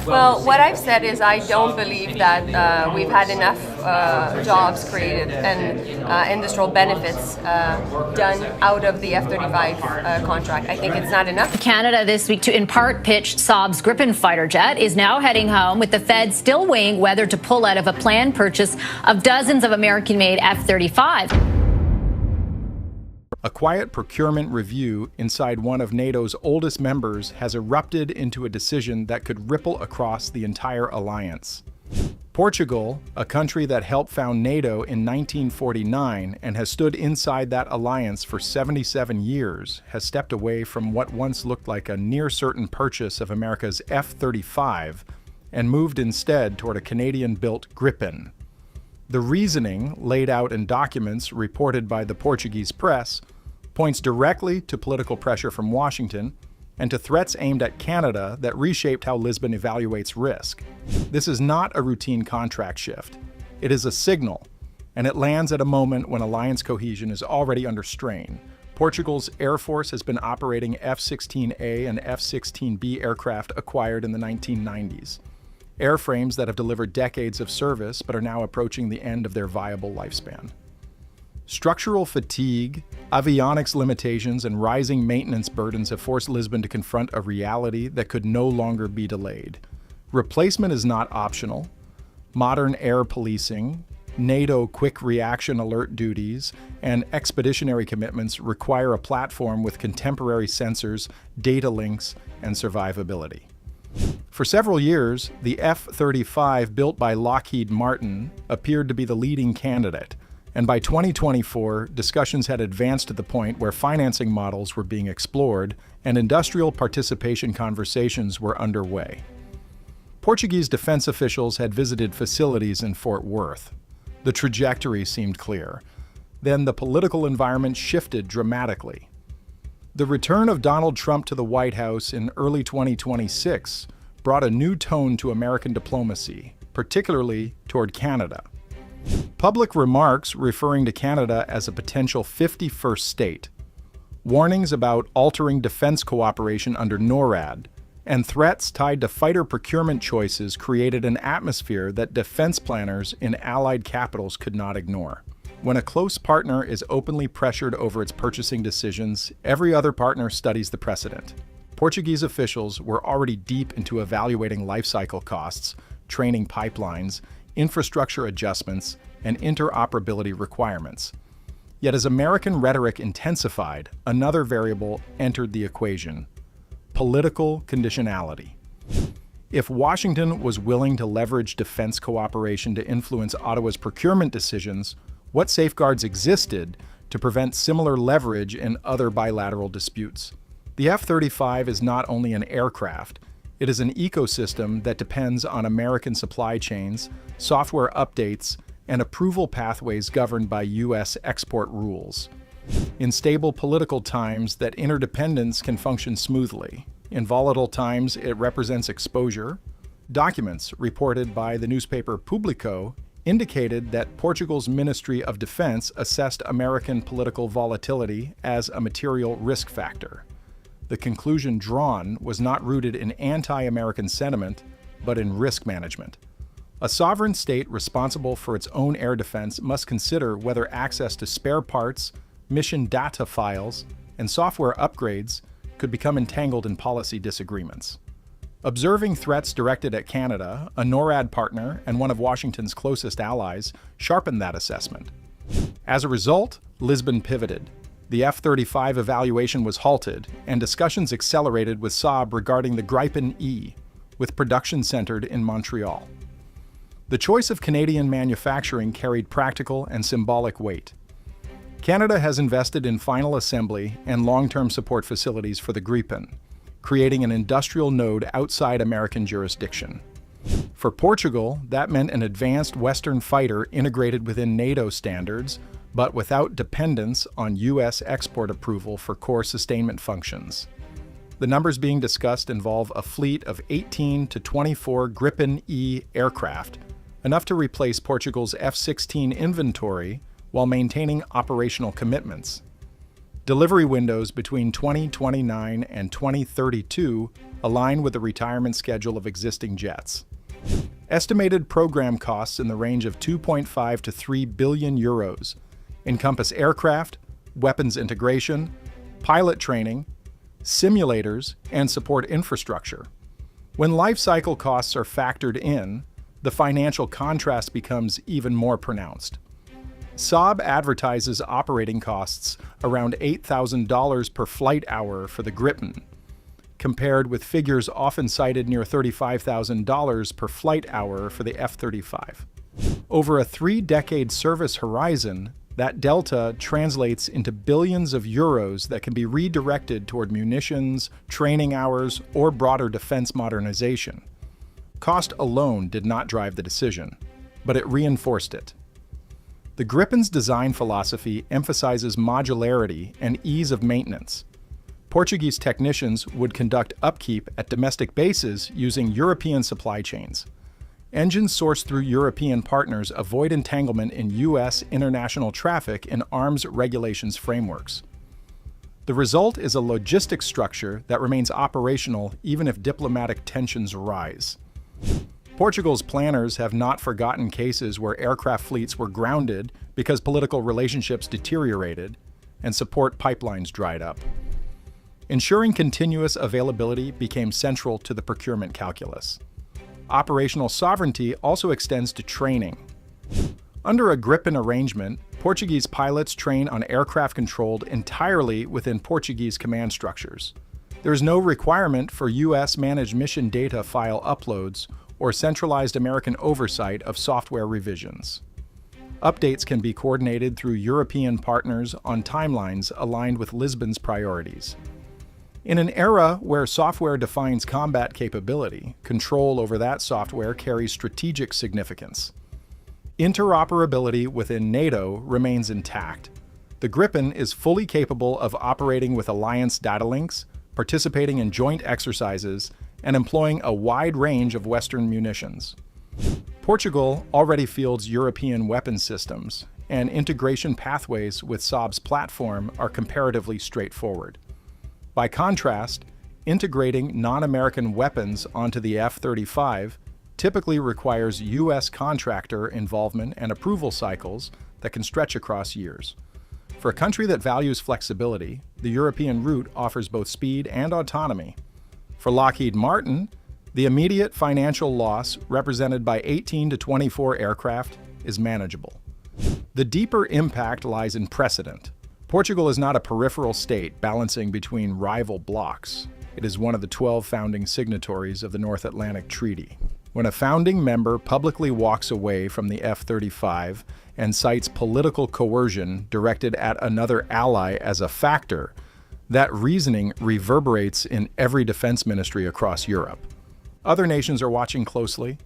Well, what I've said is I don't believe that we've had enough jobs created and industrial benefits done out of the F-35 contract. I think it's not enough. Canada this week to in part pitch Saab's Gripen fighter jet is now heading home, with the Fed still weighing whether to pull out of a planned purchase of dozens of American-made F-35. A quiet procurement review inside one of NATO's oldest members has erupted into a decision that could ripple across the entire alliance. Portugal, a country that helped found NATO in 1949 and has stood inside that alliance for 77 years, has stepped away from what once looked like a near-certain purchase of America's F-35 and moved instead toward a Canadian-built Gripen. The reasoning, laid out in documents reported by the Portuguese press, points directly to political pressure from Washington and to threats aimed at Canada that reshaped how Lisbon evaluates risk. This is not a routine contract shift. It is a signal, and it lands at a moment when alliance cohesion is already under strain. Portugal's Air Force has been operating F-16A and F-16B aircraft acquired in the 1990s. Airframes that have delivered decades of service but are now approaching the end of their viable lifespan. Structural fatigue, avionics limitations, and rising maintenance burdens have forced Lisbon to confront a reality that could no longer be delayed. Replacement is not optional. Modern air policing, NATO quick reaction alert duties, and expeditionary commitments require a platform with contemporary sensors, data links, and survivability. For several years, the F-35 built by Lockheed Martin appeared to be the leading candidate, and by 2024, discussions had advanced to the point where financing models were being explored and industrial participation conversations were underway. Portuguese defense officials had visited facilities in Fort Worth. The trajectory seemed clear. Then the political environment shifted dramatically. The return of Donald Trump to the White House in early 2026 brought a new tone to American diplomacy, particularly toward Canada. Public remarks referring to Canada as a potential 51st state, warnings about altering defense cooperation under NORAD, and threats tied to fighter procurement choices created an atmosphere that defense planners in allied capitals could not ignore. When a close partner is openly pressured over its purchasing decisions, every other partner studies the precedent. Portuguese officials were already deep into evaluating life cycle costs, training pipelines, infrastructure adjustments, and interoperability requirements. Yet as American rhetoric intensified, another variable entered the equation: political conditionality. If Washington was willing to leverage defense cooperation to influence Ottawa's procurement decisions, what safeguards existed to prevent similar leverage in other bilateral disputes? The F-35 is not only an aircraft, it is an ecosystem that depends on American supply chains, software updates, and approval pathways governed by U.S. export rules. In stable political times, that interdependence can function smoothly. In volatile times, it represents exposure. Documents reported by the newspaper Público indicated that Portugal's Ministry of Defense assessed American political volatility as a material risk factor. The conclusion drawn was not rooted in anti-American sentiment, but in risk management. A sovereign state responsible for its own air defense must consider whether access to spare parts, mission data files, and software upgrades could become entangled in policy disagreements. Observing threats directed at Canada, a NORAD partner and one of Washington's closest allies, sharpened that assessment. As a result, Lisbon pivoted. The F-35 evaluation was halted, and discussions accelerated with Saab regarding the Gripen E, with production centered in Montreal. The choice of Canadian manufacturing carried practical and symbolic weight. Canada has invested in final assembly and long-term support facilities for the Gripen, creating an industrial node outside American jurisdiction. For Portugal, that meant an advanced Western fighter integrated within NATO standards, but without dependence on U.S. export approval for core sustainment functions. The numbers being discussed involve a fleet of 18 to 24 Gripen E aircraft, enough to replace Portugal's F-16 inventory while maintaining operational commitments. Delivery windows between 2029 and 2032 align with the retirement schedule of existing jets. Estimated program costs in the range of 2.5 to 3 billion euros encompass aircraft, weapons integration, pilot training, simulators, and support infrastructure. When life cycle costs are factored in, the financial contrast becomes even more pronounced. Saab advertises operating costs around $8,000 per flight hour for the Gripen, compared with figures often cited near $35,000 per flight hour for the F-35. Over a 3-decade service horizon, that delta translates into billions of euros that can be redirected toward munitions, training hours, or broader defense modernization. Cost alone did not drive the decision, but it reinforced it. The Gripen's design philosophy emphasizes modularity and ease of maintenance. Portuguese technicians would conduct upkeep at domestic bases using European supply chains. Engines sourced through European partners avoid entanglement in U.S. international traffic and arms regulations frameworks. The result is a logistics structure that remains operational even if diplomatic tensions rise. Portugal's planners have not forgotten cases where aircraft fleets were grounded because political relationships deteriorated and support pipelines dried up. Ensuring continuous availability became central to the procurement calculus. Operational sovereignty also extends to training. Under a Gripen arrangement, Portuguese pilots train on aircraft controlled entirely within Portuguese command structures. There is no requirement for U.S. managed mission data file uploads or centralized American oversight of software revisions. Updates can be coordinated through European partners on timelines aligned with Lisbon's priorities. In an era where software defines combat capability, control over that software carries strategic significance. Interoperability within NATO remains intact. The Gripen is fully capable of operating with alliance data links, participating in joint exercises, and employing a wide range of Western munitions. Portugal already fields European weapon systems, and integration pathways with Saab's platform are comparatively straightforward. By contrast, integrating non-American weapons onto the F-35 typically requires U.S. contractor involvement and approval cycles that can stretch across years. For a country that values flexibility, the European route offers both speed and autonomy. For Lockheed Martin, the immediate financial loss, represented by 18 to 24 aircraft, is manageable. The deeper impact lies in precedent. Portugal is not a peripheral state balancing between rival blocs. It is one of the 12 founding signatories of the North Atlantic Treaty. When a founding member publicly walks away from the F-35 and cites political coercion directed at another ally as a factor, that reasoning reverberates in every defense ministry across Europe. Other nations are watching closely.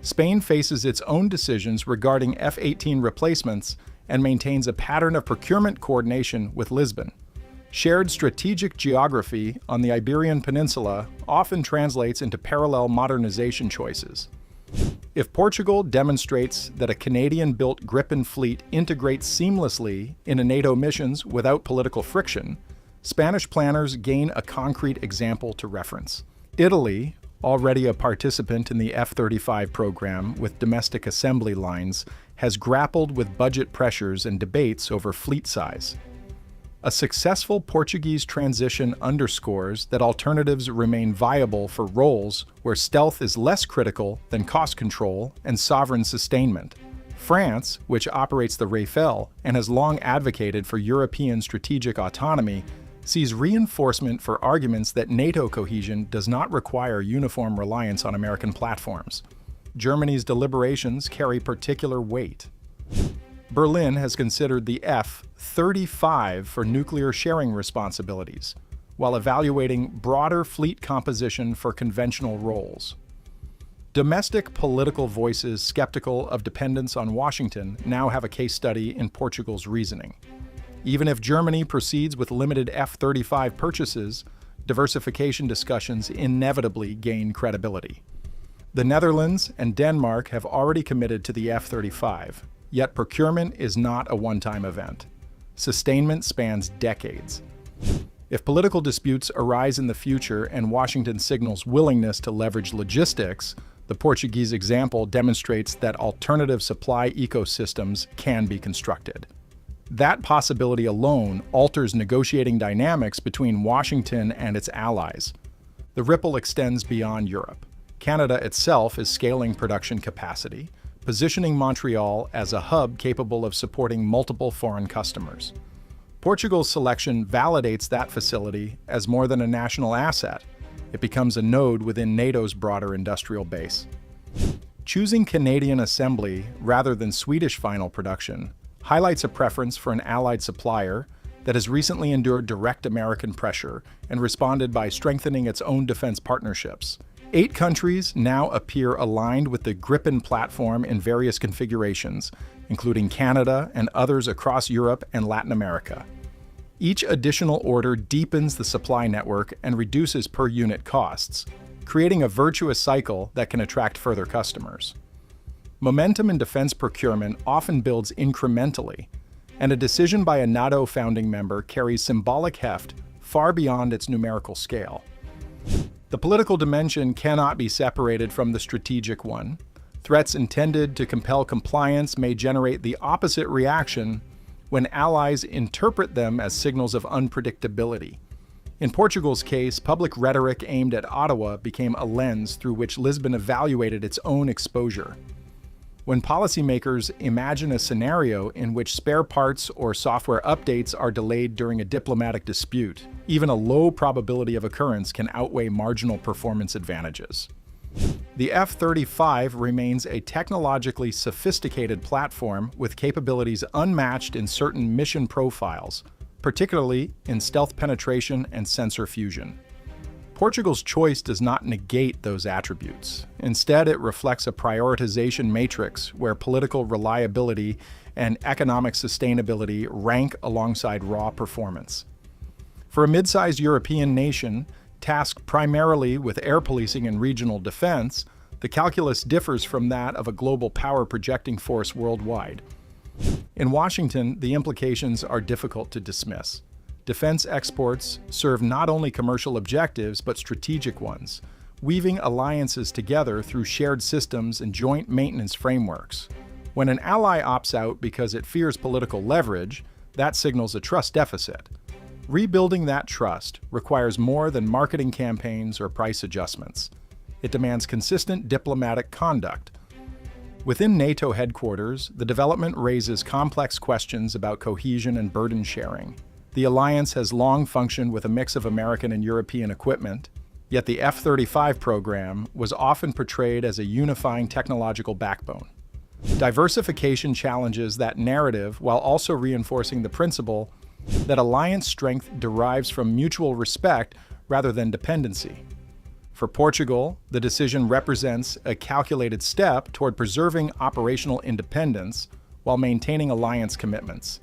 Spain faces its own decisions regarding F-18 replacements and maintains a pattern of procurement coordination with Lisbon. Shared strategic geography on the Iberian Peninsula often translates into parallel modernization choices. If Portugal demonstrates that a Canadian-built Gripen fleet integrates seamlessly into NATO missions without political friction, Spanish planners gain a concrete example to reference. Italy, already a participant in the F-35 program with domestic assembly lines, has grappled with budget pressures and debates over fleet size. A successful Portuguese transition underscores that alternatives remain viable for roles where stealth is less critical than cost control and sovereign sustainment. France, which operates the Rafale and has long advocated for European strategic autonomy, sees reinforcement for arguments that NATO cohesion does not require uniform reliance on American platforms. Germany's deliberations carry particular weight. Berlin has considered the F-35 for nuclear sharing responsibilities, while evaluating broader fleet composition for conventional roles. Domestic political voices skeptical of dependence on Washington now have a case study in Portugal's reasoning. Even if Germany proceeds with limited F-35 purchases, diversification discussions inevitably gain credibility. The Netherlands and Denmark have already committed to the F-35, yet procurement is not a one-time event. Sustainment spans decades. If political disputes arise in the future and Washington signals willingness to leverage logistics, the Portuguese example demonstrates that alternative supply ecosystems can be constructed. That possibility alone alters negotiating dynamics between Washington and its allies. The ripple extends beyond Europe. Canada itself is scaling production capacity, positioning Montreal as a hub capable of supporting multiple foreign customers. Portugal's selection validates that facility as more than a national asset. It becomes a node within NATO's broader industrial base. Choosing Canadian assembly rather than Swedish final production highlights a preference for an allied supplier that has recently endured direct American pressure and responded by strengthening its own defense partnerships. 8 countries now appear aligned with the Gripen platform in various configurations, including Canada and others across Europe and Latin America. Each additional order deepens the supply network and reduces per-unit costs, creating a virtuous cycle that can attract further customers. Momentum in defense procurement often builds incrementally, and a decision by a NATO founding member carries symbolic heft far beyond its numerical scale. The political dimension cannot be separated from the strategic one. Threats intended to compel compliance may generate the opposite reaction when allies interpret them as signals of unpredictability. In Portugal's case, public rhetoric aimed at Ottawa became a lens through which Lisbon evaluated its own exposure. When policymakers imagine a scenario in which spare parts or software updates are delayed during a diplomatic dispute, even a low probability of occurrence can outweigh marginal performance advantages. The F-35 remains a technologically sophisticated platform with capabilities unmatched in certain mission profiles, particularly in stealth penetration and sensor fusion. Portugal's choice does not negate those attributes. Instead, it reflects a prioritization matrix where political reliability and economic sustainability rank alongside raw performance. For a mid-sized European nation, tasked primarily with air policing and regional defense, the calculus differs from that of a global power projecting force worldwide. In Washington, the implications are difficult to dismiss. Defense exports serve not only commercial objectives but strategic ones, weaving alliances together through shared systems and joint maintenance frameworks. When an ally opts out because it fears political leverage, that signals a trust deficit. Rebuilding that trust requires more than marketing campaigns or price adjustments. It demands consistent diplomatic conduct. Within NATO headquarters, the development raises complex questions about cohesion and burden sharing. The alliance has long functioned with a mix of American and European equipment, yet the F-35 program was often portrayed as a unifying technological backbone. Diversification challenges that narrative while also reinforcing the principle that alliance strength derives from mutual respect rather than dependency. For Portugal, the decision represents a calculated step toward preserving operational independence while maintaining alliance commitments.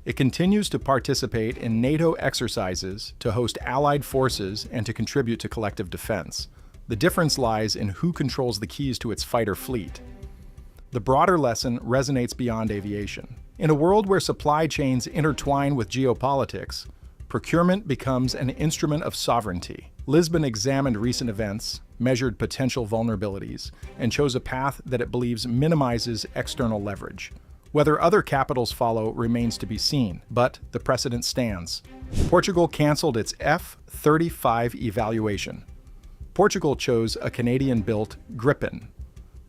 It continues to participate in NATO exercises to host allied forces and to contribute to collective defense. The difference lies in who controls the keys to its fighter fleet. The broader lesson resonates beyond aviation. In a world where supply chains intertwine with geopolitics, procurement becomes an instrument of sovereignty. Lisbon examined recent events, measured potential vulnerabilities, and chose a path that it believes minimizes external leverage. Whether other capitals follow remains to be seen, but the precedent stands. Portugal canceled its F-35 evaluation. Portugal chose a Canadian-built Gripen.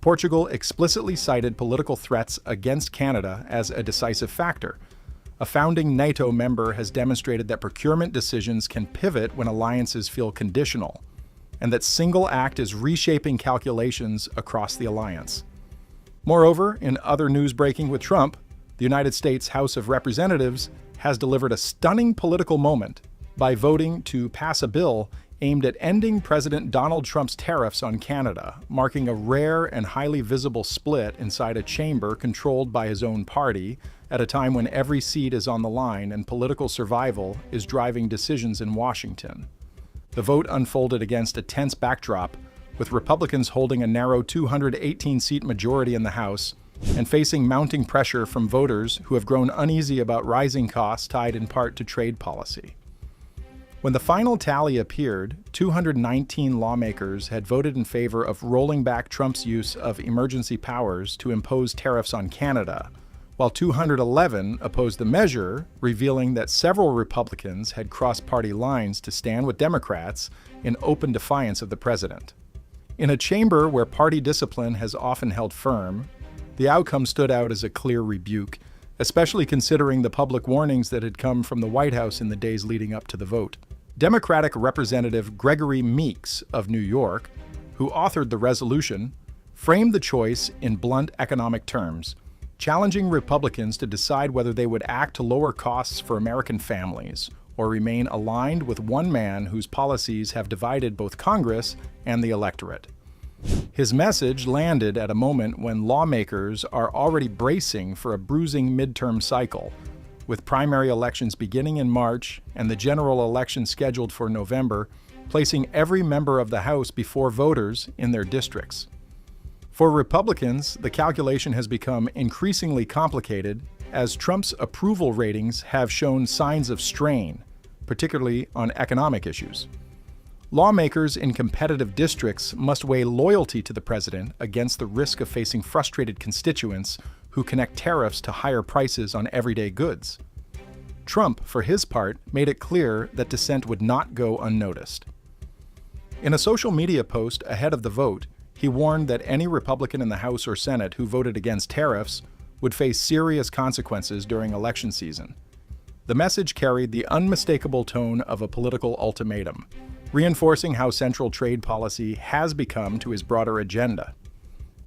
Portugal explicitly cited political threats against Canada as a decisive factor. A founding NATO member has demonstrated that procurement decisions can pivot when alliances feel conditional, and that single act is reshaping calculations across the alliance. Moreover, in other news breaking with Trump, the United States House of Representatives has delivered a stunning political moment by voting to pass a bill aimed at ending President Donald Trump's tariffs on Canada, marking a rare and highly visible split inside a chamber controlled by his own party at a time when every seat is on the line and political survival is driving decisions in Washington. The vote unfolded against a tense backdrop, with Republicans holding a narrow 218-seat majority in the House and facing mounting pressure from voters who have grown uneasy about rising costs tied in part to trade policy. When the final tally appeared, 219 lawmakers had voted in favor of rolling back Trump's use of emergency powers to impose tariffs on Canada, while 211 opposed the measure, revealing that several Republicans had crossed party lines to stand with Democrats in open defiance of the president. In a chamber where party discipline has often held firm, the outcome stood out as a clear rebuke, especially considering the public warnings that had come from the White House in the days leading up to the vote. Democratic Representative Gregory Meeks of New York, who authored the resolution, framed the choice in blunt economic terms, challenging Republicans to decide whether they would act to lower costs for American families or remain aligned with one man whose policies have divided both Congress and the electorate. His message landed at a moment when lawmakers are already bracing for a bruising midterm cycle, with primary elections beginning in March and the general election scheduled for November, placing every member of the House before voters in their districts. For Republicans, the calculation has become increasingly complicated as Trump's approval ratings have shown signs of strain, particularly on economic issues. Lawmakers in competitive districts must weigh loyalty to the president against the risk of facing frustrated constituents who connect tariffs to higher prices on everyday goods. Trump, for his part, made it clear that dissent would not go unnoticed. In a social media post ahead of the vote, he warned that any Republican in the House or Senate who voted against tariffs would face serious consequences during election season. The message carried the unmistakable tone of a political ultimatum, reinforcing how central trade policy has become to his broader agenda.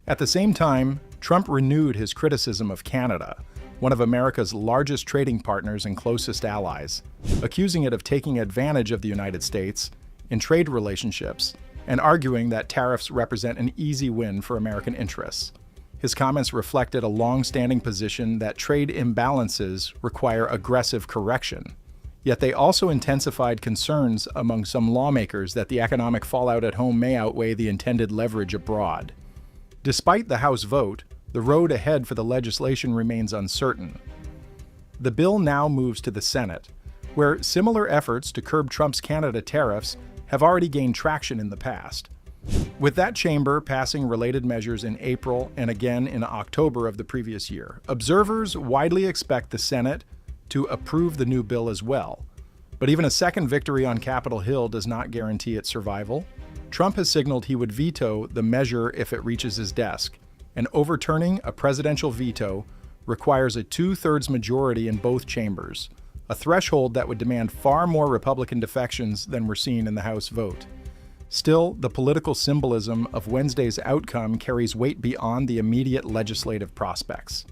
At the same time, Trump renewed his criticism of Canada, one of America's largest trading partners and closest allies, accusing it of taking advantage of the United States in trade relationships and arguing that tariffs represent an easy win for American interests. His comments reflected a long-standing position that trade imbalances require aggressive correction, yet they also intensified concerns among some lawmakers that the economic fallout at home may outweigh the intended leverage abroad. Despite the House vote, the road ahead for the legislation remains uncertain. The bill now moves to the Senate, where similar efforts to curb Trump's Canada tariffs have already gained traction in the past. With that chamber passing related measures in April and again in October of the previous year, observers widely expect the Senate to approve the new bill as well. But even a second victory on Capitol Hill does not guarantee its survival. Trump has signaled he would veto the measure if it reaches his desk, and overturning a presidential veto requires a two-thirds majority in both chambers, a threshold that would demand far more Republican defections than were seen in the House vote. Still, the political symbolism of Wednesday's outcome carries weight beyond the immediate legislative prospects.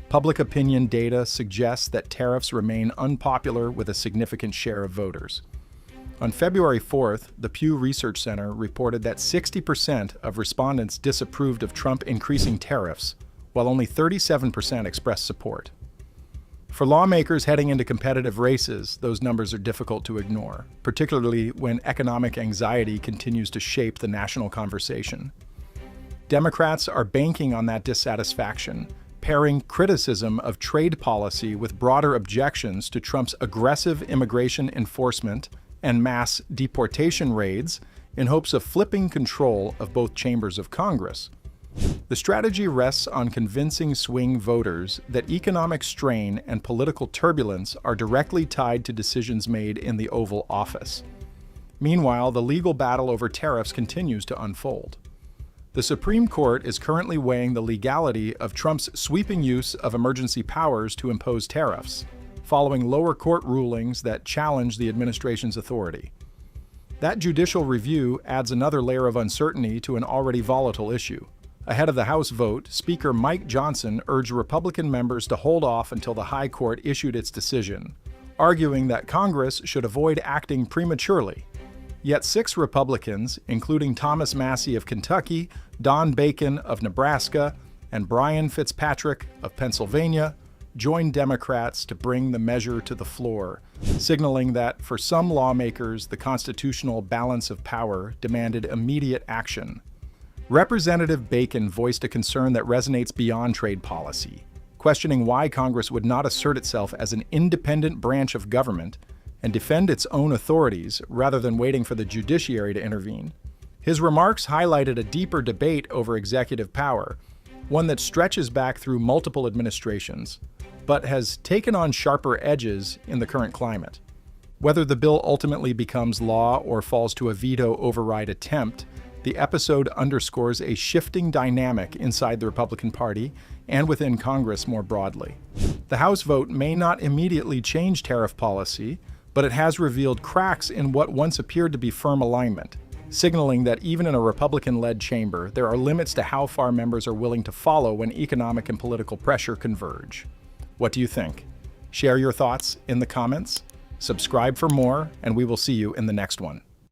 Public opinion data suggests that tariffs remain unpopular with a significant share of voters. On February 4th, the Pew Research Center reported that 60% of respondents disapproved of Trump increasing tariffs, while only 37% expressed support. For lawmakers heading into competitive races, those numbers are difficult to ignore, particularly when economic anxiety continues to shape the national conversation. Democrats are banking on that dissatisfaction, pairing criticism of trade policy with broader objections to Trump's aggressive immigration enforcement and mass deportation raids in hopes of flipping control of both chambers of Congress. The strategy rests on convincing swing voters that economic strain and political turbulence are directly tied to decisions made in the Oval Office. Meanwhile, the legal battle over tariffs continues to unfold. The Supreme Court is currently weighing the legality of Trump's sweeping use of emergency powers to impose tariffs, following lower court rulings that challenge the administration's authority. That judicial review adds another layer of uncertainty to an already volatile issue. Ahead of the House vote, Speaker Mike Johnson urged Republican members to hold off until the High Court issued its decision, arguing that Congress should avoid acting prematurely. Yet 6 Republicans, including Thomas Massie of Kentucky, Don Bacon of Nebraska, and Brian Fitzpatrick of Pennsylvania, joined Democrats to bring the measure to the floor, signaling that for some lawmakers, the constitutional balance of power demanded immediate action. Representative Bacon voiced a concern that resonates beyond trade policy, questioning why Congress would not assert itself as an independent branch of government, and defend its own authorities rather than waiting for the judiciary to intervene. His remarks highlighted a deeper debate over executive power, one that stretches back through multiple administrations, but has taken on sharper edges in the current climate. Whether the bill ultimately becomes law or falls to a veto override attempt, the episode underscores a shifting dynamic inside the Republican Party and within Congress more broadly. The House vote may not immediately change tariff policy, but it has revealed cracks in what once appeared to be firm alignment, signaling that even in a Republican-led chamber, there are limits to how far members are willing to follow when economic and political pressure converge. What do you think? Share your thoughts in the comments, subscribe for more, and we will see you in the next one.